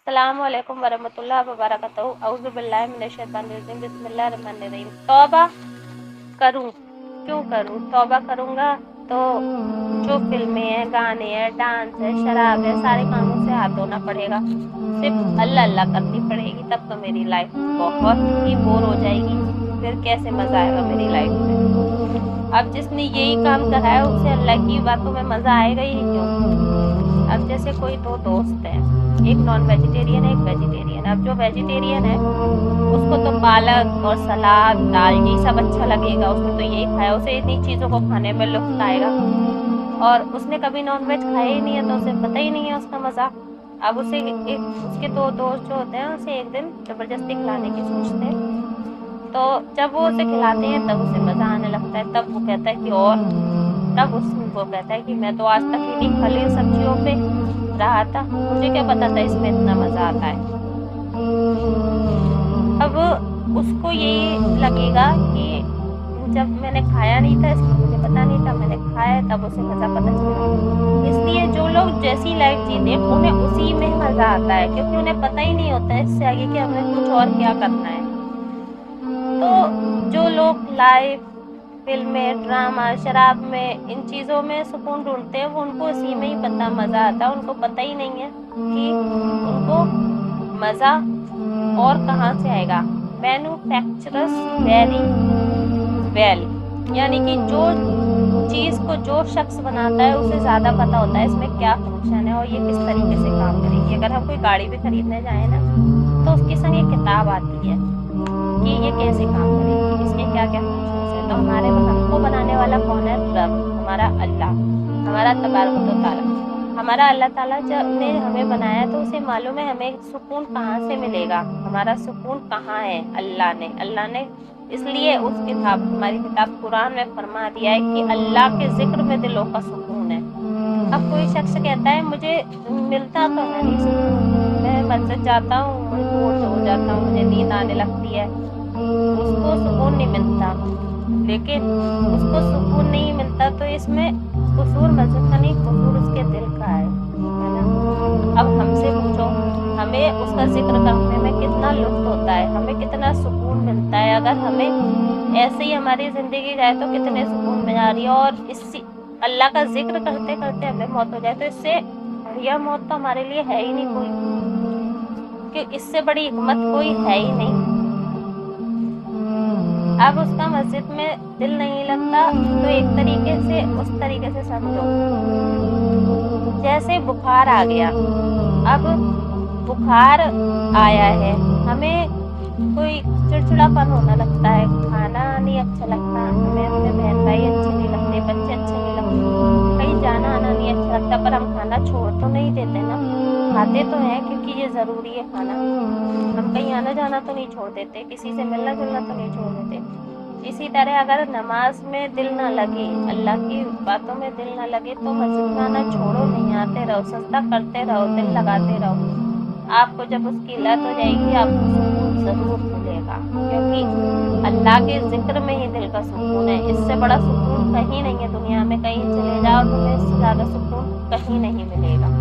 अस्सलाम वालेकुम वरहमतुल्लाहि वबरकातुहू। औज़ु बिल्लाहि मिनश शैतानिर रजीम। बिस्मिल्लाहिर रहमानिर रहीम। तौबा करूं, क्यों करूं? तौबा करूंगा तो जो फिल्में हैं, गाने हैं, डांस है, शराब है, सारे कामों से हाथ धोना पड़ेगा। सिर्फ अल्लाह अल्लाह करनी पड़ेगी, तब तो मेरी लाइफ बहुत ही बोर हो जाएगी। फिर कैसे मजा आएगा मेरी लाइफ में? अब जिसने यही काम करा है उसे अल्लाह की बातों में मजा आएगा ही क्यों? अब जैसे कोई दो दोस्त हैं, एक नॉन वेजिटेरियन है, एक वेजिटेरियन। अब जो वेजिटेरियन है उसको तो पालक और सलाद, दाल यही सब अच्छा लगेगा, उसने तो यही खाया, उसे इन्हीं चीज़ों को खाने में लुत्फ आएगा। और उसने कभी नॉन वेज खाया ही नहीं है तो उसे पता ही नहीं है उसका मज़ा। अब उसे उसके दो दोस्त जो होते हैं उसे एक दिन ज़बरदस्ती खिलाने की सोचते हैं, तो जब वो उसे खिलाते हैं तब उसे मज़ा आने लगता है। तब वो कहता है कि और तब उसको कहता है कि मैं तो आज तक इन्हीं फली सब्जियों पे रहा था, मुझे क्या पता था इसमें इतना मज़ा आता है। अब उसको यही लगेगा कि जब मैंने खाया नहीं था इसलिए मुझे पता नहीं था, मैंने खाया तब उसे मज़ा पता चला। इसलिए जो लोग जैसी लाइफ जीते हैं उन्हें उसी में मज़ा आता है, क्योंकि उन्हें पता ही नहीं होता है इससे आगे कि हमें कुछ और क्या करना है। तो जो लोग लाइफ, फिल्में, ड्रामा, शराब में, इन चीज़ों में सुकून ढूंढते हैं वो उनको इसी में ही पता मज़ा आता है। उनको पता ही नहीं है कि उनको मज़ा और कहाँ से आएगा। मैन्युफैक्चरर्स वेरी वेल, यानी कि जो चीज़ को जो शख्स बनाता है उसे ज़्यादा पता होता है इसमें क्या फंक्शन है और ये किस तरीके से काम करेगी। अगर हम कोई गाड़ी भी खरीदने जाएँ ना तो उसके संग एक किताब आती है कि ये कैसे काम करेगी, इसके क्या क्या फंक्शन है। तो हमको बनाने वाला कौन है? रब, हमारा अल्लाह, हमारा तबारक व तआला। हमारा अल्लाह ताला जब ने हमें बनाया तो उसे मालूम है हमें सुकून कहाँ से मिलेगा, हमारा सुकून कहाँ है। अल्लाह ने इसलिए उस किताब, हमारी किताब कुरान में फरमा दिया है कि अल्लाह के जिक्र में दिलों का सुकून है। अब कोई शख्स कहता है मुझे मिलता तो है नहीं सुकून, मैं मस्जिद जाता हूँ, बोर हो जाता हूँ, मुझे नींद आने लगती है, उसको सुकून नहीं मिलता। लेकिन उसको सुकून नहीं मिलता तो इसमें कसूर मस्जिद का नहीं, कसूर उसके दिल का है ना। अब हमसे पूछो, हमें उसका जिक्र करने में कितना लुत्फ होता है, हमें कितना सुकून मिलता है। अगर हमें ऐसे ही हमारी ज़िंदगी जाए तो कितने सुकून में जा रही है, और इसी अल्लाह का जिक्र करते करते हमें मौत हो जाए तो इससे बढ़िया मौत तो हमारे लिए है ही नहीं कोई, कि इससे बड़ी हिकमत कोई है ही नहीं। अब उसका मस्जिद में दिल नहीं लगता तो एक तरीके से उस तरीके से समझो जैसे बुखार आ गया। अब बुखार आया है, हमें कोई चिड़चिड़ापन होना लगता है, खाना नहीं अच्छा लगता, हमें अपने बहन भाई अच्छे नहीं लगते, बच्चे अच्छे नहीं लगते, कहीं जाना आना नहीं अच्छा लगता, पर हम खाना छोड़ तो नहीं देते ना, खाते तो हैं क्योंकि ये ज़रूरी है खाना। हम कहीं आना जाना तो नहीं छोड़ देते, किसी से मिलना जुलना तो नहीं छोड़ देते। इसी तरह अगर नमाज में दिल ना लगे, अल्लाह की बातों में दिल ना लगे तो मस्जिद में आना छोड़ो नहीं, आते रहो, सजदा करते रहो, दिल लगाते रहो। आपको जब उसकी लत हो जाएगी आपको सुकून ज़रूर मिलेगा, क्योंकि अल्लाह के जिक्र में ही दिल का सुकून है। इससे बड़ा सुकून कहीं नहीं है दुनिया में, कहीं चले जाओ तुम्हें इससे ज़्यादा सुकून कहीं नहीं मिलेगा।